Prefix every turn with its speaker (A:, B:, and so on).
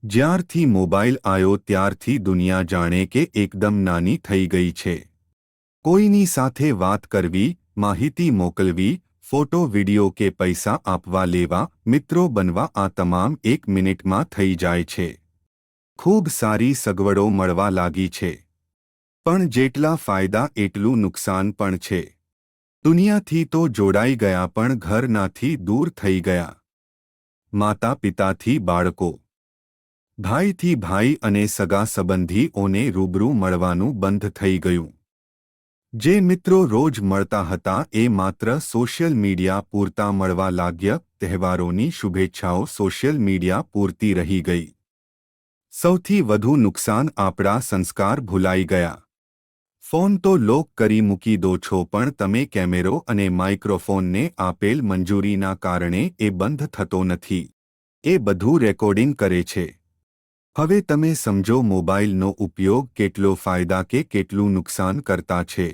A: જ્યારથી મોબાઈલ આવ્યો ત્યારથી દુનિયા જાણે કે એકદમ નાની થઈ ગઈ છે. કોઈની સાથે વાત કરવી, માહિતી મોકલવી, ફોટો વિડિયો કે પૈસા આપવા લેવા, મિત્રો બનવા આ તમામ 1 મિનિટમાં થઈ જાય છે. ખૂબ સારી સગવડો મળવા લાગી છે. પણ જેટલા ફાયદા એટલું નુકસાન પણ છે. દુનિયાથી તો જોડાઈ ગયા પણ ઘરનાથી દૂર થઈ ગયા. માતા પિતાથી બાળકો, ભાઈથી ભાઈ અને સગા સંબંધીઓને રૂબરૂ મળવાનું બંધ થઈ ગયું. જે મિત્રો રોજ મળતા હતા એ માત્ર સોશિયલ મીડિયા પૂરતા મળવા લાગ્યા. તહેવારોની શુભેચ્છાઓ સોશિયલ મીડિયા પૂરતી રહી ગઈ. સૌથી વધુ નુકસાન આપણા સંસ્કાર ભૂલાઈ ગયા. ફોન તો લોક કરી મૂકી દો છો પણ તમે કેમેરો અને માઇક્રોફોનને આપેલ મંજૂરીના કારણે એ બંધ થતો નથી. એ બધું રેકોર્ડિંગ કરે છે. હવે તમે સમજો મોબાઈલનો ઉપયોગ કેટલો ફાયદા કે કેટલું નુકસાન કરતા છે.